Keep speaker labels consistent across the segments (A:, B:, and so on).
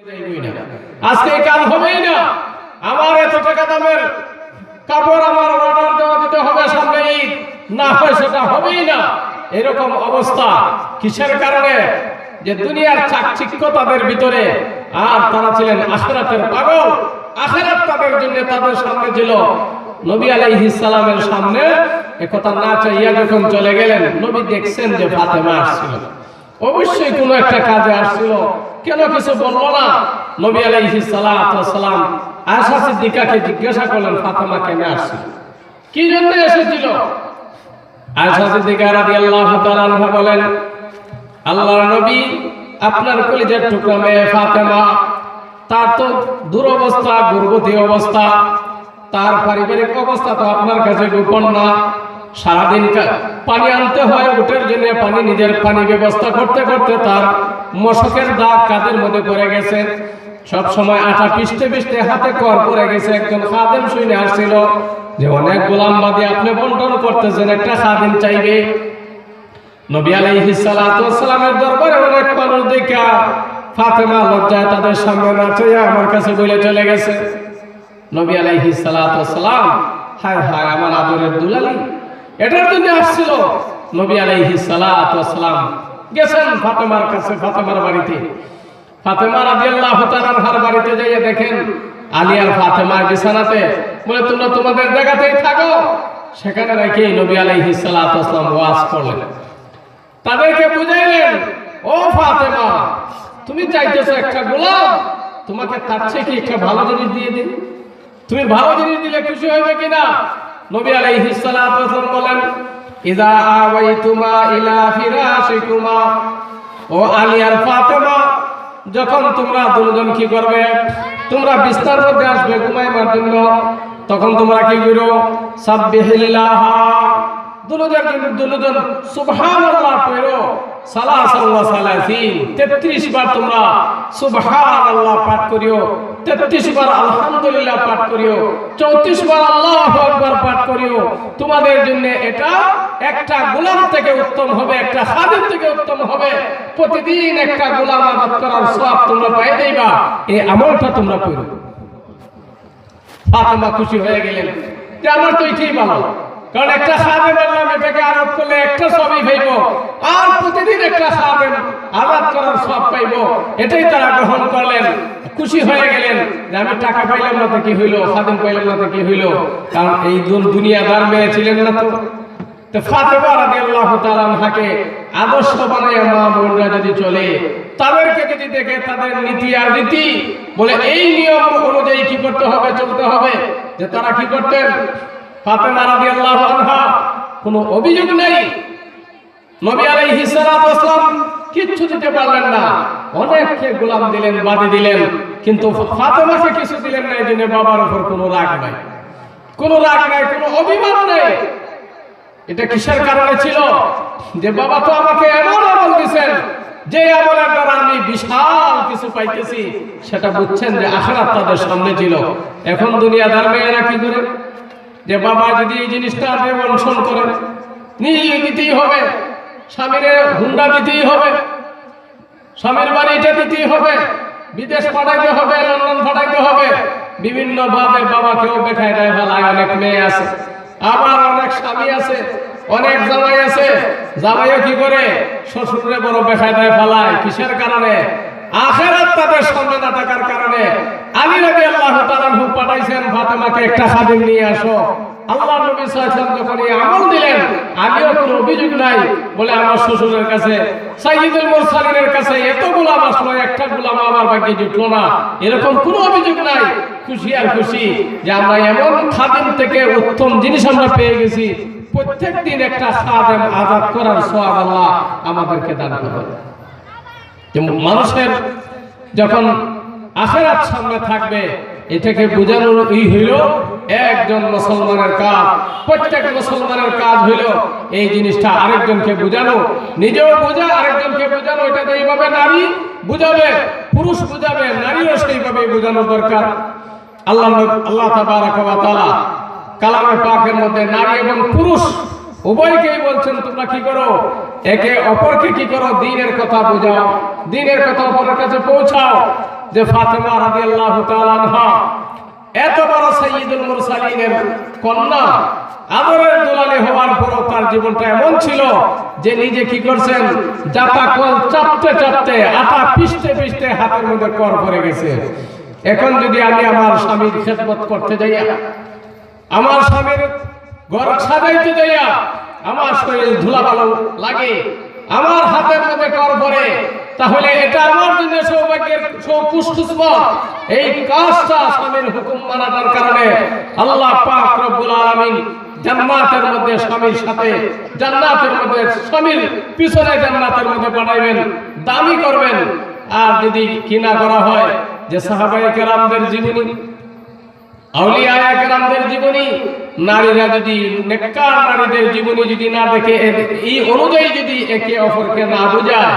A: আজকে কাল হবেই না, আমার এত টাকা দামের কাপড় আমার অর্ডার দেওয়া দিতে হবে, সামনে ঈদ না হয় সেটা হবেই না। এরকম অবস্থা কিসের কারণে? যে দুনিয়ার চাকচিক্য তাদের ভিতরে, আর তারা ছিলেন আখিরাতের পাগল। আখিরাত তাদের জন্য তাদের সামনে ছিল। নবী আলাইহিস সালামের সামনে একথা না চাইয়া যখন চলে গেলেন, নবী দেখছেন যে ফাতেমা আসছিল, অবশ্যই কোনো একটা কাজে আসছিল, কেন কিছু বললো না? নবী আলাইহিস সালাতু ওয়াস সালাম আয়েশা সিদ্দিকাকে জিজ্ঞাসা করলেন, ফাতেমা কেন আসছিল, কি জন্য এসেছিল? আয়েশা সিদ্দিকা রাদিয়াল্লাহু তাআলা আনহা বলেন, আল্লাহর নবী, আপনার কলিজার টুকরা মেয়ে ফাতেমা, তার তো দুরবস্থা, গর্ভবতী অবস্থা, তার পারিবারিক অবস্থা তো আপনার কাছে গোপন না। সারাদিন পানি আনতে হয়, উটের জন্য পানি, নিজের পানি ব্যবস্থা করতে করতে তার মশকের দাগ কাঁধের মধ্যে পড়ে গেছে, সব সময় আটা পিষতে পিষতে হাতে কর পড়ে গেছে। একজন খাদেম শুনে আসছিল যে অনেক গোলামবাদী আপনি বন্টন করতেছেন, একটা খাদেম চাইবে। নবী আলাইহিস সালাতু ওয়াস সালামের দরবারে অনেক মানুষ দেখা ফাতেমা লজ্জায় তাদের সামনে না চাইয়া আমার কাছে বলে চলে গেছে। নবী আলাইহিস সালাতু ওয়াস সালাম, হায় হায় আমার আদরের দুলালি, এটার জন্য আসছিল। নবী আলাইহিস সালাতু ওয়াস সালাম গেছেন ফাতেমার কাছে, ফাতেমার বাড়িতে। ফাতেমা রাদিয়াল্লাহু তাআলা আনহার বাড়িতে যাইয়া দেখেন আলী আর ফাতেমা বিছানাতে। বলে, তোমরা তোমাদের জায়গাতেই থাকো। সেখানে রেখে নবী আলাইহিস সালাতু ওয়াস সালাম ওয়াজ করলেন, তাদেরকে বুঝাইলেন, ও ফাতেমা, তুমি চাইতেছো একটা গোলাম, তোমাকে তার চেয়ে কি একটা ভালো জিনিস দিয়ে দিই? তুমি ভালো জিনিস দিলে খুশি হবে কিনা? নবী আলাইহিস সালাতু ওয়াস সালাম বলেন, ইযা আওয়াইতুমা ইলা ফিরাশিকুমা, ও আলী আর ফাতেমা, যখন তোমরা দুজন কি করবে, তোমরা বিছানার মধ্যে আসবে ঘুমাইবার জন্য, তখন তোমরা কি করো? সাব্বিহিল্লাহ, দুজন সুবহানাল্লাহ পড়ো। 33 বার তোমরা সুবহানাল্লাহ পাঠ করিও, 33 বার আলহামদুলিল্লাহ পাঠ করিও, 34 বার আল্লাহু আকবার পাঠ করিও। তোমাদের জন্য এটা একটা গোলাম থেকে উত্তম হবে, একটা খাদেম থেকে উত্তম হবে। প্রতিদিন একটা গোলাম আবাদ করার সওয়াব তোমরা পেয়ে যাইবা, এই আমলটা তোমরা করো। ফাতেমা খুশি হয়ে গেলেন যে আমার তো এটাই ভালো, কারণ একটা খাদেম বললাম এটাকে আবাদ করলে একটা সবই পাইব, আর প্রতিদিন একটা খাদেম আবাদ করার সব পাইব। এটাই তারা গ্রহণ করলেন, খুশি হয়ে গেলেন যে আমি টাকা পাইলাম না তো কি হইলো, খাদেম পাইলাম না তো কি হইলো, কারণ এই দুনিয়াদার মেয়ে ছিলেন না তো। তো ফাতেমা রাদিয়াল্লাহু তাআলা আনহাকে আদর্শ বানায় মা বোনরা যদি চলে, তাদেরকে যদি দেখে তাদের নীতি আর রীতি, বলে এই নিয়ম অনুযায়ী কি করতে হবে, চলতে হবে, যে তারা কি করতেন। ফাতেমা রাদিয়াল্লাহু আনহা কোনো অভিযোগ নেই, নবী আলাইহিস সালাতু ওয়াস সালাম কিচ্ছু দিতে পারলেন না, অনেককে গোলাম দিলেন, বাদী দিলেন, কিন্তু ফাতেমাকে কিছু দিলেন না। এই জন্য বাবার উপর কোনো রাগ নাই, কোনো রাগ নাই, কোনো অভিমান নেই। এটা কিসের কারণে ছিল? যে বাবা তো আমাকে এমন আমল দিয়েছেন, যে আমলের দ্বারা আমি বিশাল কিছু পাইতেছি। সেটা বুঝছেন যে আখিরাত তাদের সামনে ছিল। এখন দুনিয়াদার মেয়েরা কি করে, যে বাবা যদি এই জিনিসটা অনশন করেন, নিজে দিতেই হবে, স্বামীর হুন্ডা দিতেই হবে, স্বামীর বাড়িটা দিতেই হবে, বিদেশ পাঠাইতে হবে, লন্ডন পাঠাইতে হবে, বিভিন্ন ভাবে বাবাকেও দেখায় দেয় ভালায়। অনেক মেয়ে আছে, আবার অনেক স্বামী আছে, অনেক জামাই আছে, জামাইও কি করে শ্বশুরে বড় দেখায় দেয় ফালায়। কিসের কারণে? আখিরাত তাদের সামনে না থাকার কারণে। আলী রাদিয়াল্লাহু তাআলা পাঠাইছেন ফাতেমাকে, একটা খাদেম নিয়ে আসো। আল্লাহর নবী সাল্লাল্লাহু আলাইহি ওয়াসাল্লাম যখন এই আমল দিলেন, আলীও কোনো অভিযোগ নাই, বলে আমার শ্বশুরের কাছে, সাইয়্যিদুল মুরসালিনের কাছে এত গোলাম আসলো, একটা গোলাম আমার ভাগ্যে জুটলো না, এরকম কোনো অভিযোগ নাই। খুশি আর খুশি যে আমরা এমন খাদেম থেকে উত্তম জিনিস আমরা পেয়ে গেছি। প্রত্যেক দিন একটা খাদেম আযাদ করার সওয়াব আল্লাহ আমাদেরকে দান করবেন। মানুষের যখন আখিরাত সামনে থাকবে, এটাকে বোঝানোর হইল একজন মুসলমানের কাজ। প্রত্যেক মুসলমানের কাজ হইল এই জিনিসটা আরেকজনকে বোঝানো, নিজেও বোঝা, আরেকজনকে বোঝানো। এটা এইভাবে নারী বুঝাবে, পুরুষ বুঝাবে, নারীও সেইভাবে বোঝানো দরকার। আল্লাহ তাবারাক ওয়া তাআলা কালামে পাকের মধ্যে নারী এবং পুরুষ উভয়কেই বলছেন তোমরা কি করো, একে অপরকে কি করো, দ্বীনের কথা বোঝাও, দ্বীনের কথা অপরের কাছে পৌঁছাও। যে ফাতেমা রাদিয়াল্লাহু তাআলা আনহা এত বড় সাইয়্যিদুল মুরসালিনের কন্যা, আদরের দুলালি হওয়ার পরও তার জীবনটা এমন ছিল যে নিজে কি করছেন, জাতা কল চাপতে চাপতে, আটা পিষতে পিষতে হাতের মধ্যে কর পড়ে গেছে। এখন যদি আমি আমার স্বামীর খেদমত করতে যাই, আমার স্বামীর ঘর সাজাইতে যাইয়া আমার শরীর ধুলাবালু লাগে, আমার হাতের মধ্যে কর পড়ে, তাহলে এটা আমার জন্য সৌভাগ্যের খুশকিসমত। এই কাজটা স্বামীর হুকুম মানার কারণে আল্লাহ পাক রব্বুল আলামিন জান্নাতের মধ্যে স্বামীর সাথে, জান্নাতের মধ্যে স্বামীর পিছনে জান্নাতের মধ্যে পাঠাইবেন, দামি করবেন। আর যদি কিনা করা হয় যে সাহাবায়ে কেরামদের জীবনী, আউলিয়ায়ে কেরামদের জীবনী, নারীরা যদি নেককার নারীদের জীবনী যদি না দেখে এই অনুযায়ী যদি একে অপরকে না বুঝায়,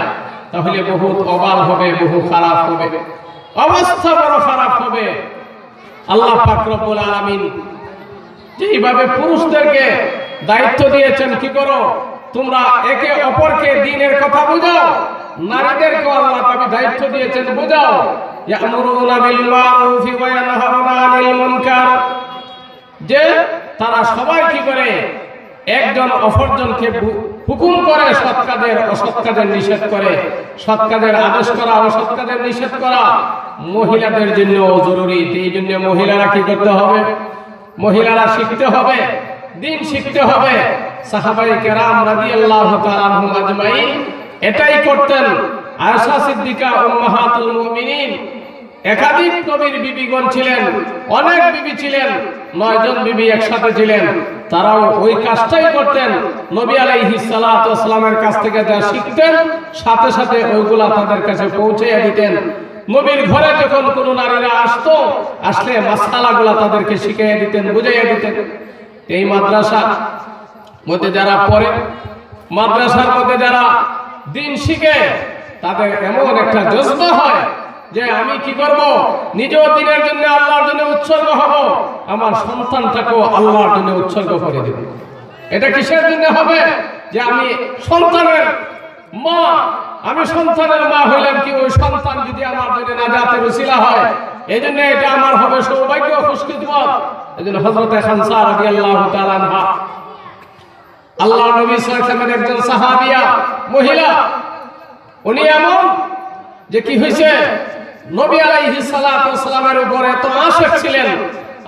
A: তাহলে বহুত অবাল হবে, বহু খারাপ হবে, অবস্থা বড় খারাপ হবে। আল্লাহ পাক রব্বুল আলামিন যেভাবে পুরুষদেরকে দায়িত্ব দিয়েছেন, কি করো তোমরা একে অপরকে দ্বীনের কথা বোঝাও, নারীদেরকে আল্লাহ তাআলা দায়িত্ব দিয়েছেন বোঝাও। ইয়ামুরুনা বিল মারুফি ওয়া ইয়ানহাউনা আনিল মুনকার, যে তারা সবাই কি করে একজন অপরজনকে হুকুম করে সৎ কাজের, অসৎ কাজের নিষেধ করে, সৎ কাজের আদেশ করা, অসৎ কাজের নিষেধ করা মহিলাদের জন্য জরুরি। এই জন্য মহিলারা কি করতে হবে, মহিলারা শিখতে হবে, দিন শিখতে হবে। সাহাবায়ে কেরাম রাদিয়াল্লাহু তাআলা আনহুম আজমাইন এটাই করতেন। আয়েশা সিদ্দিকা উম্মাহাতুল মুমিনিন, একাধিক নবীর বিবিগণ ছিলেন, অনেক বিবি ছিলেন, 9 জন বিবি একসাথে ছিলেন, তারাও ওই কাজটাই করতেন। নবী আলাইহিস সালাতু ওয়াস সালামের কাছ থেকে যা শিখতেন সাথে সাথে ওইগুলা তাদের কাছে পৌঁছে দিতেন। নবীর ঘরে যখন কোনো নারীরা আসতো, আসলে মাসআলাগুলা তাদেরকে শিখিয়ে দিতেন, বুঝিয়ে দিতেন। এই মাদ্রাসার মধ্যে যারা পড়ে, মাদ্রাসার মধ্যে যারা দিন শিখে, তাদের এমন একটা জজবা হয় যে আমি কি করব, নিজেও দিনের জন্য আল্লাহর জন্য উৎসর্গ হব, আমার সন্তানটাকেও আল্লাহর জন্য উৎসর্গ করে দেব। এটা কিসের জন্য হবে, যে আমি সন্তানের মা, আমি সন্তানের মা হইলাম কি ওই সন্তান যদি আমার জন্য নাজাতের উসিলা হয়, এই জন্য এটা আমার হবে সৌভাগ্য, খুশকিসমত। এই জন্য হযরত খানসা রাদিয়াল্লাহু তাআলা আনহা, আল্লাহর নবী সাল্লাল্লাহু আলাইহি ওয়াসাল্লামের একজন সাহাবিয়া মহিলা, উনি এমন যে কি হয়েছে, নবী আলাইহিস সালাতু ওয়াস সালামের উপরে এত আশিক ছিলেন,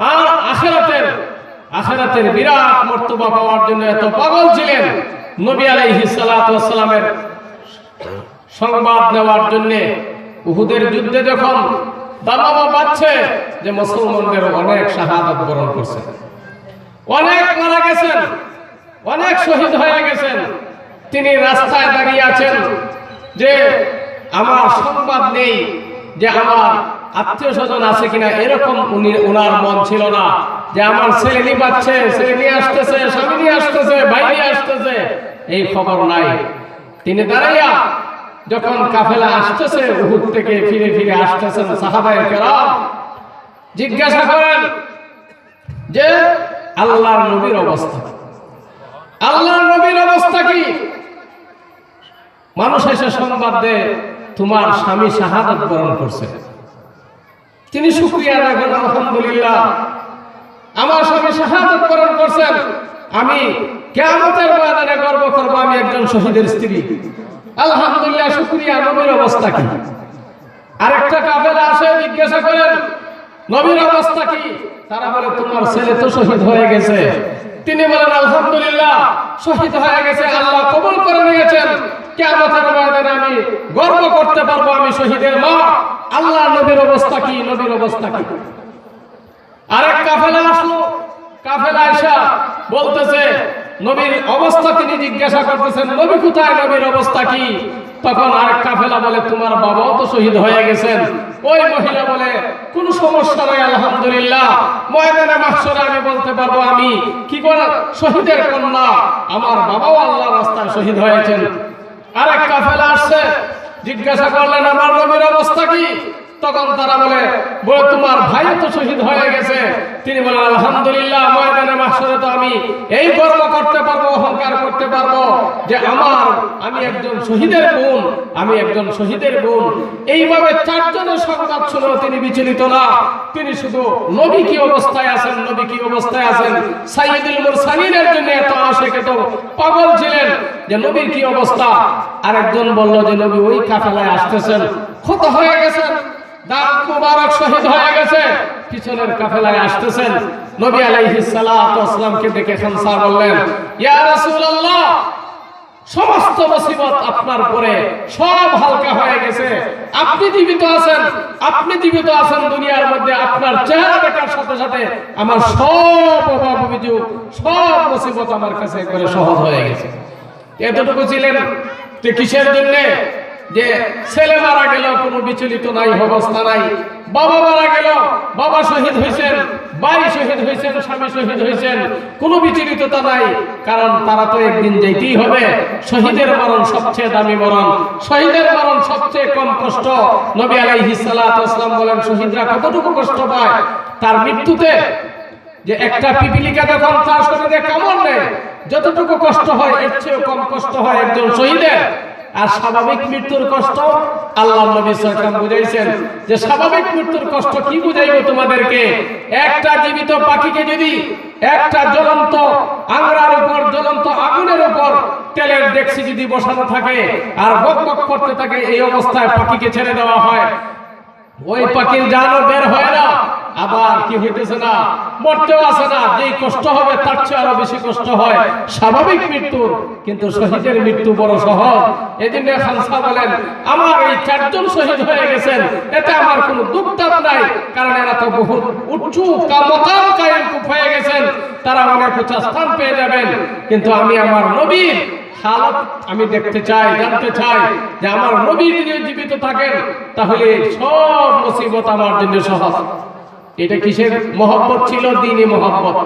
A: আর আখিরাতের বিরাট মর্তবা পাওয়ার জন্য এত পাগল ছিলেন। নবী আলাইহিস সালাতু ওয়াস সালামের সংবাদ নেওয়ার জন্য উহুদের যুদ্ধে যখন দামামা বাজছে যে মুসলমানদের অনেক শাহাদাত বরণ করছে, অনেক মারা গেছেন, অনেক শহীদ হয়ে গেছেন, তিনি রাস্তায় দাঁড়িয়ে আছেন যে আমার সংবাদ নেই, যে আমার আত্মীয় স্বজন আছে কিনা, এরকম উনার মন ছিল না। যে আমার ছেলে নিবাচ্ছে, ছেলে নিয়ে আসতেছে, স্বামী নিয়ে আসতেছে, ভাই নিয়ে আসতেছে, এই খবর নাই। তিনি দাঁড়াইয়া যখন কাফেলা আসতেছে, উহুদ থেকে ফিরে ফিরে আসতেছেন, সাহাবায়ে কেরাম জিজ্ঞাসা করেন যে আল্লাহর নবীর অবস্থা, আল্লাহর নবীর অবস্থা কি? মানুষ এসে সংবাদ দেয় তোমার স্বামী শাহাদাত বরণ করছে। তিনি শুকরিয়া আদায় করেন, আলহামদুলিল্লাহ আমার স্বামী শাহাদাত বরণ করছেন, আমি কিয়ামতের ময়দানে গর্ব করব আমি একজন শহীদের স্ত্রী। আলহামদুলিল্লাহ, শুকরিয়া। নবীর অবস্থা কি? আরেকটা কাফেলা আসে, জিজ্ঞাসা করেন নবীর অবস্থা কি? তারা বলে তোমার ছেলে তো শহীদ হয়ে গেছে। তিনি বলেন আলহামদুলিল্লাহ, শহীদ হয়ে গেছে, আল্লাহ কবুল করে নিয়েছেন, কিয়ামতের ময়দানে আমি গর্ব করতে পারবো আমি শহীদের মা। আল্লাহ নবীর অবস্থা কি? নবীর অবস্থা কি? আরেক কাফেলা আসলো, কাফেলা আয়েশা বলতেছে নবীর অবস্থা, তিনি জিজ্ঞাসা করতেছেন নবী কোথায়, নবীর অবস্থা কি? তখন আরেক কাফেলা বলে তোমার বাবাও তো শহীদ হয়ে গেছেন। ওই মহিলা বলে কোনো সমস্যা নাই, আলহামদুলিল্লাহ ময়দানে মাহশরে আমি বলতে পারবো আমি কি করে শহীদের কন্যা, আমার বাবাও আল্লাহর রাস্তায় শহীদ হয়েছেন। আরেক কাফেলা আসছে, জিজ্ঞাসা করলেন আমার নবীর অবস্থা কি? তখন তারা বলে তোমার ভাই তো শহীদ হয়ে গেছে। তিনি বলেন আলহামদুলিল্লাহ, ময়দানে মাহশরে তো আমি এই গর্ব করতে পারবো, অহংকার করতে পারবো যে আমি একজন শহীদের বোন, আমি একজন শহীদের বোন। এইভাবে চারজনের সংবাদ শুনেও তিনি বিচলিত না। তিনি শুধু নবী কি অবস্থায় আছেন, নবী কি অবস্থায় আছেন, সাইয়্যিদুল মুরসালিনের জন্য এত আশিক, এত পাগল ছিলেন যে নবীর কি অবস্থা। আরেকজন বলল যে নবী ওই কাফেলায় আসতেছেন, ক্ষত হয়ে গেছেন, দাঁত মুবারক শহীদ হয়ে গেছে, পিছনের কাফেলায় আসতেছেন। নবী আলাইহিস সালাতু ওয়াসসালামকে দেখে খানসা বললেন, ইয়া রাসূলুল্লাহ, সমস্ত মুসিবত আপনার উপরে সব হালকা হয়ে গেছে, আপনি জীবিত আছেন, আপনি জীবিত আছেন দুনিয়ার মধ্যে। আপনার চেহারা দেখার সাথে সাথে আমার সব অভাব অভিযোগ, সব মুসিবত আমার কাছে একবারে সহজ হয়ে গেছে। এতটুকু ছিলেন যে কিসের জন্য? যে ছেলে মারা গেল কোনো বিচলিত নাই, অবস্থা নাই। বাবা মারা গেল, বাবা শহীদ হয়েছেন, ভাই শহীদ হয়েছেন, স্বামী শহীদ হয়েছেন, কোনো বিচলিততা নাই। কারণ তারা তো একদিন যেতেই হবে। শহীদের মরণ সবচেয়ে দামি মরণ, শহীদের মরণ সবচেয়ে কম কষ্ট। নবী আলাইহিস সালাতু ওয়াসসালাম বলেন, শহীদরা কতটুকু কষ্ট পায় তার মৃত্যুতে? যে একটা পিপিলিকা যখন তার শরীরে কামড় দেয়, যতটুকু কষ্ট হয় এর চেয়ে কম কষ্ট হয় একজন শহীদের। আর স্বাভাবিক মৃত্যুর কষ্ট আল্লাহর নবী সাল্লাল্লাহু আলাইহি ওয়াসাল্লাম বুঝাইছেন যে স্বাভাবিক মৃত্যুর কষ্ট কি বুঝাইবো তোমাদেরকে। একটা জীবিত পাখিকে যদি একটা জ্বলন্ত আংরার উপর, জ্বলন্ত আগুনের উপর তেলের ডেকচি যদি বসানো থাকে আর বকবক করতে থাকে, এই অবস্থায় পাখিকে ছেড়ে দেওয়া হয়, ওই পাখির জানও বের হয় না, আবার কি হইতেছে না, মরতেও আসে না। যেই কষ্ট হবে তার চেয়ে আরো বেশি কষ্ট হয় স্বাভাবিক মৃত্যুর, কিন্তু শহীদের মৃত্যু বড় সহজ। এই জন্য খানসা বলেন, আমার এই চারজন শহীদ হয়ে গেছেন, এতে আমার কোনো দুঃখ টাপ নাই, কারণ এরা তো বহুত উঁচু মাকাম কায়েম হয়ে গেছেন, তারা অনেক উঁচা স্থান পেয়ে যাবেন। কিন্তু আমি আমার নবীর হালত আমি দেখতে চাই, জানতে চাই যে আমার নবী যদি জীবিত থাকেন তাহলে সব মুসিবত আমার জন্য সহজ। এটা কিসের মহব্বত ছিল? দ্বীনি মহব্বত।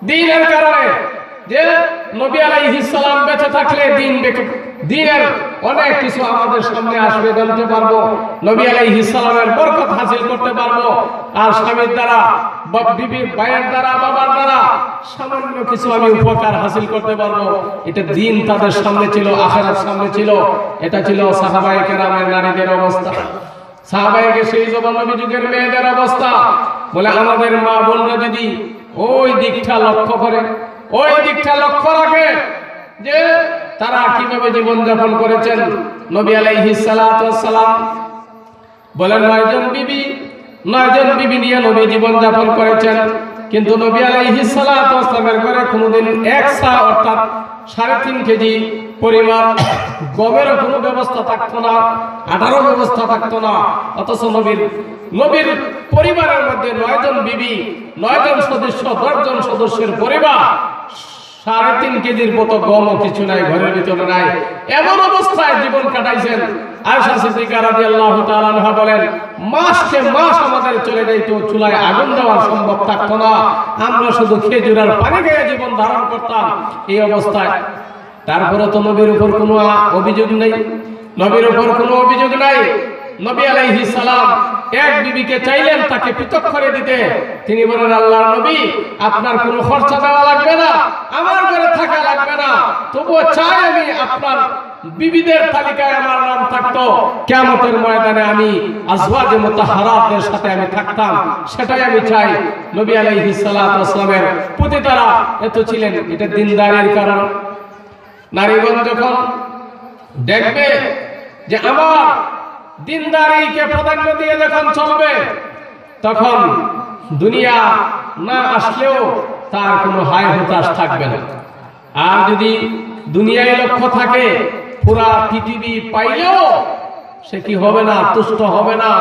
A: দ্বীনের কারণে যে নবী আলাইহিস সালাম বেঁচে থাকলে দ্বীনের অনেক কিছু আমাদের সামনে আসবে, জানতে পারবো, নবী আলাইহিস সালামের বরকত হাসিল করতে পারবো। আর স্বামীর দ্বারা, বিবি ভাইয়ের দ্বারা, বাবার দ্বারা সামান্য কিছু আমি উপকার হাসিল করতে পারবো। এটা দ্বীন তাদের সামনে ছিল, আখিরাত সামনে ছিল। এটা ছিল সাহাবায়ে কেরামের নারীদের অবস্থা, সাহাবায়ে সেই নবী যুগের মেয়েদের অবস্থা। বলে আমাদের মা বোনরা যদি ওই দিকটা লক্ষ্য করে, ওই দিকটা লক্ষ্য রাখে যে তারা কিভাবে জীবন যাপন করেছেন। নবী আলাইহিস সালাতু ওয়াসসালাম বলেন 9 জন বিবি নিয়ে নবী জীবন যাপন করেছেন। কিন্তু নবী আলাইহিস সালাতু ওয়াসসালামের ঘরে কোনোদিন এক সা অর্থাৎ 3.5 কেজি পরিমাণ গমের কোনো ব্যবস্থা থাকতো না, আটারও ব্যবস্থা থাকতো না। অথচ নবীর পরিবারের মধ্যে 9 জন বিবি, 9 জন সদস্য, 10 জন সদস্যের পরিবার, 3.5 কেজির মতো গমও কিছু নাই, ঘরের ভিতরে নাই। এমন অবস্থায় জীবন কাটাইছেন। আয়েশা সিদ্দিকা রাদিয়াল্লাহু তাআলা আনহা বলেন, মাসকে মাস আমাদের চলে যাইতো, চুলায় আগুন দেওয়া সম্ভব থাকতো না, আমরা শুধু খেজুর আর পানি খেয়ে জীবন ধারণ করতাম। এই অবস্থায় তারপরে তো নবীর উপর কোনো অভিযোগ নেই, নবীর উপর কোনো অভিযোগ নাই। নবী আলাইহিস সালাম এক বিবিকে চাইলেন তাকে পৃথক করে দিতে। তিনি বলেন, আল্লাহর নবী, আপনার কোনো খরচা দেওয়া লাগবে না, আমার ঘরে থাকা লাগবে না, তবুও চাই আমি আপনার বিবিদের তালিকায় আমার নাম থাকতো, কিয়ামতের ময়দানে আমি আজওয়াজে মুতাহহারাতের সাথে আমি থাকতাম, সেটাই আমি চাই। নবী আলাইহিস সালাতু ওয়াসসালামের প্রতি তারা এত ছিলেন। এটা দিনদারির কারণ। নারীগণ যখন দেখবে যে আমার দিনদারিকে প্রাধান্য দিয়ে যখন চলবে, তখন দুনিয়া না আসলেও তার কোনো হায় হতাশ থাকবে না। আর যদি দুনিয়ায় লক্ষ্য থাকে, পুরা পৃথিবী পাইলেও সে কি হবে না, তুষ্ট হবে না,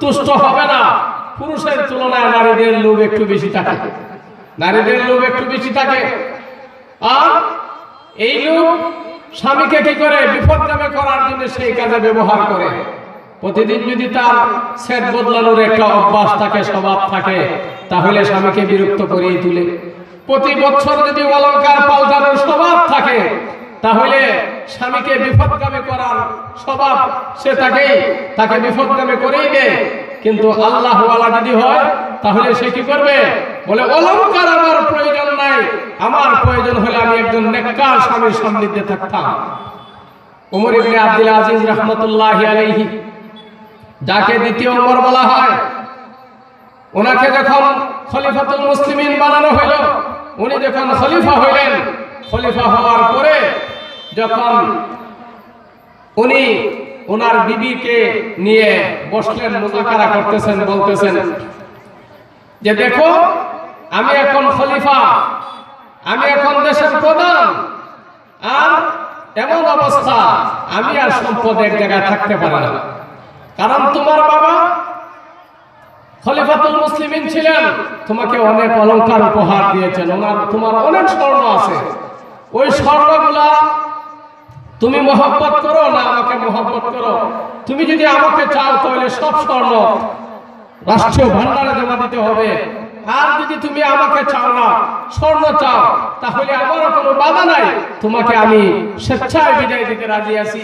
A: তুষ্ট হবে না। পুরুষের তুলনায় নারীদের লোভ একটু বেশি থাকে, নারীদের লোভ একটু বেশি থাকে। আর এই লোভ স্বামীকে কি করে বিপদগামী করার জন্য সেই কাজে ব্যবহার করে। প্রতিদিন যদি তার সেট বদলানোর একটা অভ্যাস থাকে, স্বভাব থাকে, তাহলে স্বামীকে বিরক্ত করেই তুলে। প্রতি বছর যদি অলংকার পাল্টানোর স্বভাব থাকে, তাহলে স্বামীকে বিপদগামী করার স্বভাব সে তাকে বিপদগামী করেই দেয়। কিন্তু আল্লাহ ওয়ালা যদি হয় তাহলে সে কি করবে? বলে অলংকার আমার প্রয়োজন নাই, আমার প্রয়োজন হলে আমি একজন নেককার স্বামীর সান্নিধ্যে থাকতাম। ওমর ইবনে আব্দুল আজিজ রাহমাতুল্লাহি আলাইহি, যাকে দ্বিতীয় ওমর বলা হয়, ওনাকে যখন খলিফাতুল মুসলিমিন বানানো হলো, উনি যখন খলিফা হইলেন, খলিফা হওয়ার পরে যখন উনি ওনার বিবিকে নিয়ে বসলেন, মুযাকারা করতেছেন, বলতেছেন যে দেখো আমি এখন খলিফা, আমি এখন দেশের প্রধান, আর এমন অবস্থা আমি আর সম্পদ এক জায়গায় থাকতে পারি না, কারণ তোমার বাবা খলিফাতুল মুসলিমিন ছিলেন, তোমাকে অনেক অলংকার উপহার দিয়েছেন, তোমার অনেক স্বর্ণ আছে, ওই স্বর্ণগুলা তুমি মহব্বত করো না আমাকে মহব্বত করো, তুমি যদি আমাকে চাও তাহলে সব স্বর্ণ রাষ্ট্রীয় ভান্ডারে জমা দিতে হবে, আর যদি তুমি আমাকে চাও না, স্বর্ণ চাও, তাহলে আমারও কোনো বাধা নাই, তোমাকে আমি স্বেচ্ছায় বিদায় দিতে রাজি আছি।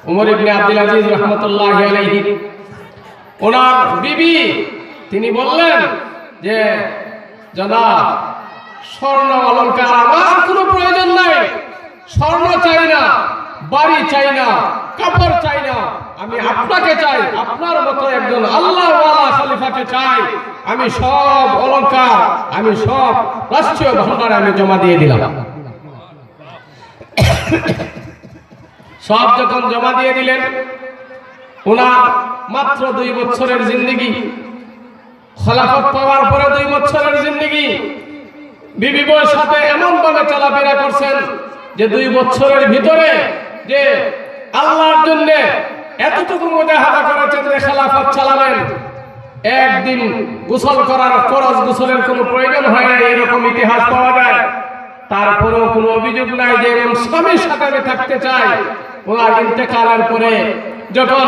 A: ওমর ইবনে আব্দুল আজিজ রাহমাতুল্লাহি আলাইহি, ওনার বিবি, তিনি বললেন যে জনাব, স্বর্ণ অলংকার আমার কোনো প্রয়োজন নাই, স্বর্ণ চাই না, বাড়ি চাই না, কাপড় চাই না, আমি আপনাকে চাই, আপনার মতো একজন আল্লাহওয়ালা খলিফাকে চাই। আমি সব অলংকার, আমি সব রাষ্ট্রীয় ভান্ডারে আমি জমা দিয়ে দিলাম। সব যখন জমা দিয়ে দিলেন, ওনার মাত্র 2 বছরের জিন্দেগি, খলাফত পাওয়ার পরে 2 বছরের জিন্দেগি, বিবি বউর সাথে এমন ভাবে চলাফেরা করছেন যে 2 বছরের ভিতরে যে আল্লাহর জন্য এতটুকু মুজাহাদা করেছেন যে খেলাফত চালাবেন। একদিন গোসল করার ফরজ গোসলের কোনো প্রয়োজন হয় না, এরকম ইতিহাস পাওয়া যায়। তারপরেও কোনো অভিযোগ নাই যে স্বামীর সাথে আমি থাকতে চাই। ওনার ইন্তেকালের পরে যখন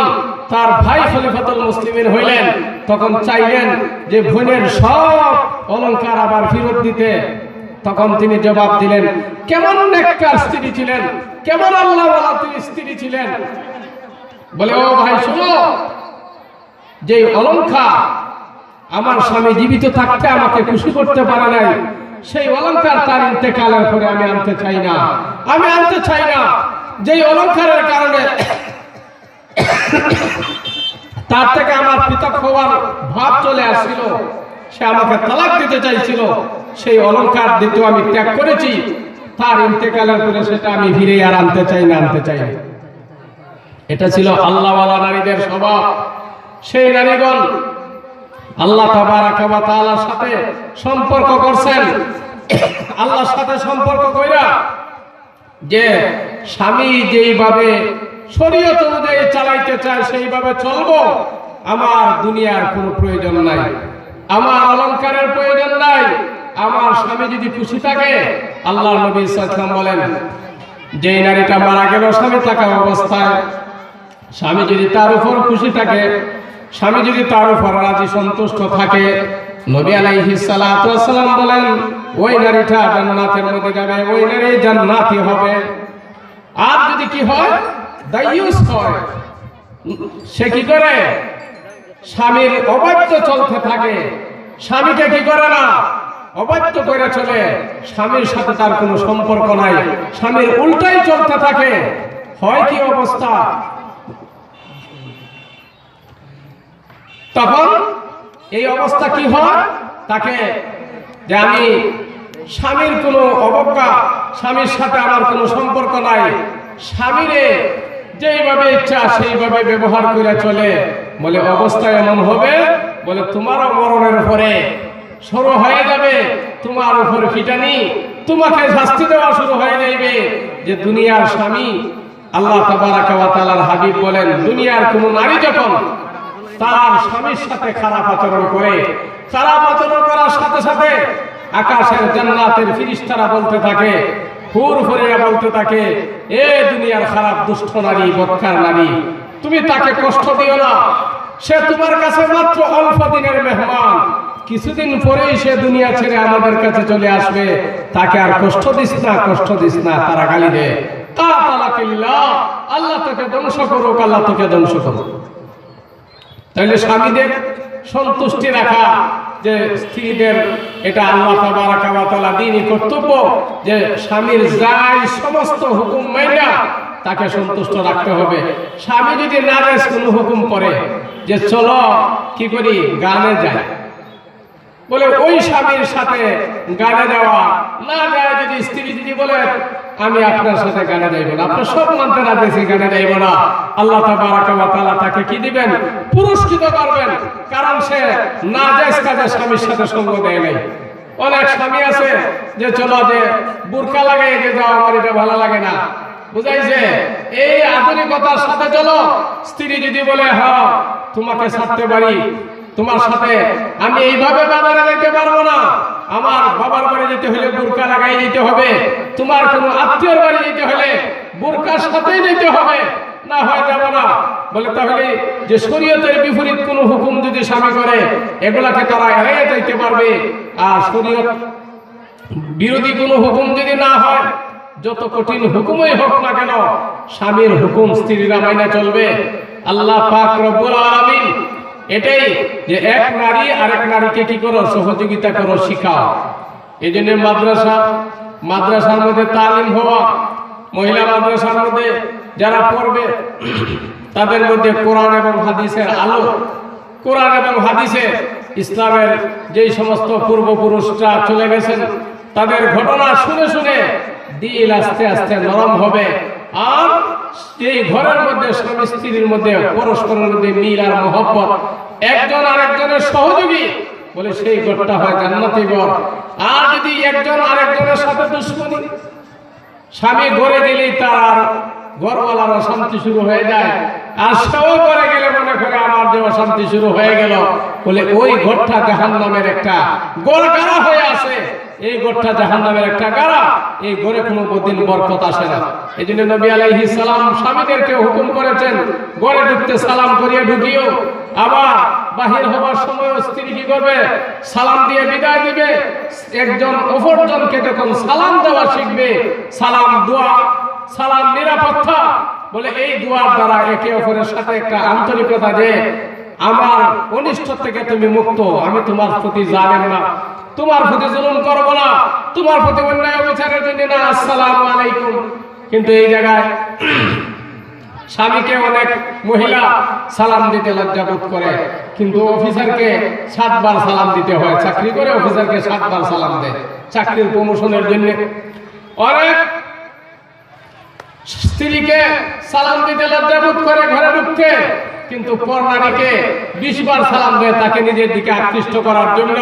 A: তার ভাই খলিফাতুল মুসলিমিন হইলেন, তখন চাইলেন যে বোনের সব অলংকার আবার ফেরত দিতে। তখন তিনি জবাব দিলেন, কেমন নেককার স্ত্রী ছিলেন, কেমন আল্লাহওয়ালা তিনি স্ত্রী ছিলেন। বলে, ও ভাই শুনো, যে অলংকার আমার স্বামী জীবিত থাকতে আমাকে খুশি করতে পারে নাই, সেই অলংকার তার ইন্তেকালের পরে আমি আনতে চাই না, আমি আনতে চাই না। যেই অলংকারের কারণে তার থেকে আমার পৃথক হওয়ার ভাব চলে আসছিল, সে আমাকে তালাক দিতে চাইছিল, সেই অলংকার দিতে আমি ত্যাগ করেছি, তার ইন্তেকালের পরে সেটা আমি ফিরে আর আনতে চাই না, আনতে চাই না। এটা ছিল আল্লাহওয়ালা নারীদের স্বভাব। সেই নারীগণ আল্লাহ তাবারাকা ওয়া তাআলার সাথে সম্পর্ক করছেন, আল্লাহর সাথে সম্পর্ক কইরা যে স্বামী যেইভাবে শরীয়ত অনুযায়ী চালাইতে চায় সেইভাবে চলবো, আমার দুনিয়ার কোনো প্রয়োজন নাই, আমার অলংকারের প্রয়োজন নাই, আমার স্বামী যদি খুশি থাকে। আল্লাহর নবী সাল্লাল্লাহু আলাইহি ওয়াসাল্লাম বলেন, যেই নারীটা মারা গেল স্বামী থাকা অবস্থায়, স্বামী যদি তার উপর খুশি থাকে, স্বামী যদি তার উপর রাজি সন্তুষ্ট থাকে, নবী আলাইহিস সালাতু ওয়াস সালাম বলেন, ওই নারীটা জান্নাতের মধ্যে যাবে, ওই নারী জান্নাতি হবে। আর যদি কি হয়, দায়ুস হয়, সে কি করে, স্বামীর অবাধ্য চলতে থাকে, স্বামীকে কি করে না, অবাধ্য করে চলে, স্বামীর সাথে তার কোনো সম্পর্ক নাই, স্বামীর উল্টাই চলতে থাকে। হয় কি অবস্থা, তখন এই অবস্থা কি হয়, তাকে যে আমি স্বামীর কোনো অবজ্ঞা, স্বামীর সাথে আমার কোনো সম্পর্ক নাই, স্বামীরে যেইভাবে ইচ্ছা সেইভাবে ব্যবহার করে চলে, বলে অবস্থা এমন হবে, বলে তোমারও মরণের উপরে শুরু হয়ে যাবে, তোমার উপর ফিটানি, তোমাকে শাস্তি দেওয়া শুরু হয়ে যাবে। যে দুনিয়ার স্বামী, আল্লাহ তাবারাকা ওয়া তাআলার হাবিব বলেন, দুনিয়ার কোন নারী যখন তার স্বামীর সাথে খারাপ আচরণ করে, খারাপ আচরণ করার সাথে সাথে আকাশের জান্নাতের ফেরেশতারা বলতে থাকে, হুর হুরেরা বলতে থাকে, এ দুনিয়ার খারাপ দুষ্ট নারী, বদকার নারী, তুমি তাকে কষ্ট দিও না, সে তোমার কাছে মাত্র অল্প দিনের মেহমান, কিছুদিন পরেই সে দুনিয়া ছেড়ে আমাদের কাছে চলে আসবে, তাকে আর কষ্ট দিস না, কষ্ট দিস না। তারা গালি দেয়, কাতালাকিল্লাহ, আল্লাহ তোকে ধ্বংস করুক, আল্লাহ তোকে ধ্বংস করুক। তাহলে স্বামীদের সন্তুষ্টি রাখা, যে স্ত্রীদের এটা আল্লাহ তাবারাকা ওয়া তাআলা দ্বীনি কর্তব্য, যে স্বামীর যাই সমস্ত হুকুম মাইনা তাকে সন্তুষ্ট রাখতে হবে। স্বামী যদি নাজায়েজ কোনো হুকুম করে, যে চলো কি করি গানে যাই, বলে ওই স্বামীর সাথে গানে যাওয়া না যায়। যদি স্ত্রী যদি বলে আমি আপনার সাথে গানে যাইব না, আপনার সব মানতে রাজি গানে যাইব না, আল্লাহ তাবারাকা ওয়া তাআলা তাকে কি দিবেন? পুরস্কৃত করবেন। কারণ সে নাজায়েজ কাজে স্বামীর সাথে সঙ্গ দেয় নাই। অনেক স্বামী আছে যে চলো যে বুরকা লাগাই যে যাও, আমার এটা ভালো লাগে না, বুঝাইছে? এই আধুনিকতার সাথে চলো। স্ত্রী যদি বলে হ্যাঁ তোমাকে ছাড়তে পারি, তোমার সাথে আমি এইভাবে বাজারে যেতে পারবো না, আমার বাবার বাড়ি যেতে হলে বুরকা লাগাই যেতে হবে, তোমার কোনো আত্মীয়র বাড়ি যেতে হলে বুরকার সাথেই যেতে হবে, না হয় যাব না। বলে তাহলে যে শরীয়তের বিপরীত কোনো হুকুম যদি স্বামী করে, এগুলাকে তারা এড়িয়ে যেতে পারবে। আর শরীয়ত বিরোধী কোনো হুকুম যদি না হয়, যত কঠিন হুকুমই হোক না কেন, স্বামীর হুকুম স্ত্রীরা মাইনা চলবে। আল্লাহ পাক রব্বুল আলামিন এটাই, যে এক নারী আরেক নারীকে কি করো? সহযোগিতা করো, শিখাও। এই জন্য মাদ্রাসার মধ্যে তালিম হওয়া, মহিলা মাদ্রাসার মধ্যে যারা পড়বে তাদের মধ্যে কোরআন এবং হাদিসের আলো, কোরআন এবং হাদিসের ইসলামের যেই সমস্ত পূর্বপুরুষরা চলে গেছেন তাদের ঘটনা শুনে শুনে দিল আস্তে আস্তে নরম হবে। আর এই ঘরের মধ্যে স্বামী স্ত্রীর মধ্যে পরস্পরের মধ্যে মিল আর মহব্বত, একজন আরেকজনের সহযোগী, বলে সেই ঘরটা হয় জান্নাতি ঘর। আর যদি একজন আরেকজনের সাথে দুশ্মনী, স্বামী ঘরে গেলেই তার ঘরওয়ালার অশান্তি শুরু হয়ে যায়, আর সেও করে গেলে মনে করে আমার যে অশান্তি শুরু হয়ে গেল, বলে ওই ঘরটা জাহান্নামের একটা গড়গাড়া হয়ে আসে। এই ঘরটা জাহান্নামের একটা গাড়া, এই ঘরে কোনো দিন বরকত আসে না। এই জন্য নবী আলাইহিস সালাম স্বামীদেরকে হুকুম করেছেন, ঘরে ঢুকতে সালাম করিয়ে ঢুকিও, আবার বাহির হবার সময় স্ত্রী কি করবে? সালাম দিয়ে বিদায় দিবে। একজন অপরজনকে যখন সালাম দেওয়া শিখবে, সালাম দোয়া, সালাম নিরাপত্তা, বলে এই দোয়ার দ্বারা একে অপরের সাথে একটা আন্তরিকতা, যে আমার অনিষ্ট থেকে তুমি মুক্ত, আমি তোমার প্রতি জালেম না, তোমার প্রতি জুলুম করব না, তোমার প্রতি অন্যায় অবিচারের জন্য না, আসসালামু আলাইকুম। কিন্তু এই জায়গায় স্বামীকে অনেক মহিলা সালাম দিতে লজ্জাবোধ করে, কিন্তু অফিসারকে 7 বার সালাম দিতে হয়। চাকরি করে অফিসারকে 7 বার সালাম দেয় চাকরির প্রমোশনের জন্য। অনেক স্ত্রীকে সালাম দিতে লজ্জাবোধ করে ঘরে ঢুকতে, কিন্তু পর নারীকে 20 বার সালাম দেয় তাকে নিজের দিকে আকৃষ্ট করার জন্য।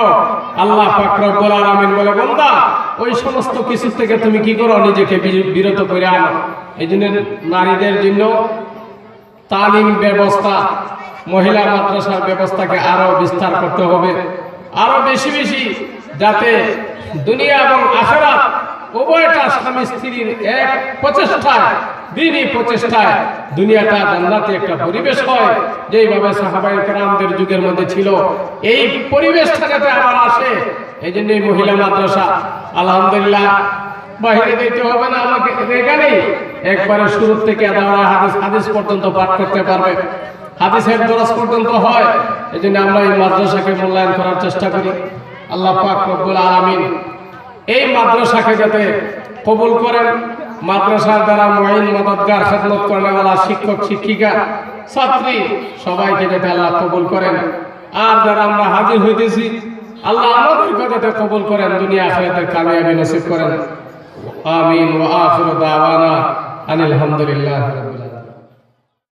A: আল্লাহ পাক রব্বুল আলামিন বলে, বান্দা ওই সমস্ত কিছু থেকে তুমি কি করো? নিজেকে বিরত করে আনো। এই জন্য নারীদের জন্য তালিম ব্যবস্থা, মহিলা মাদ্রাসার ব্যবস্থাকে আরো বিস্তার করতে হবে, আরো বেশি বেশি, যাতে দুনিয়া এবং আখিরাত উভয়টা স্বামী স্ত্রীর এক প্রচেষ্টায়, দিনই প্রচেষ্টায় দুনিয়াটা জান্নাতি একটা পরিবেশ হয়, যেইভাবে সাহাবায়ে কেরামদের যুগের মধ্যে ছিল। এই পরিবেশটা যাতে আবার আসে, এই জন্য মহিলা মাদ্রাসা আলহামদুলিল্লাহ বাহিরে দিতে হবে না, আমাকে এখানেই একবারে শুরু থেকে হাদিস পর্যন্ত পাঠ করতে পারবে, হাদিসের দরস পর্যন্ত হয়। এই জন্য আমরা এই মাদ্রাসাকে মূল্যায়ন করার চেষ্টা করি। আল্লাহ পাক রব্বুল আলামিন এই মাদ্রাসাকে যাতে কবুল করেন, মাদ্রাসার দ্বারা মুঈন, মদদগার, খেদমত করেনওয়ালা শিক্ষক শিক্ষিকা, ছাত্রী সবাইকে যাতে আল্লাহ কবুল করেন। আর যারা আমরা হাজির হইতেছি, আল্লাহ আমাদেরকে যাতে কবুল করেন, দুনিয়া আখিরাতের কামিয়াবি নসিব করেন। আমিন। ওয়া আখিরু দাওয়ানা আনিল হামদুলিল্লাহি রাব্বিল আলামিন।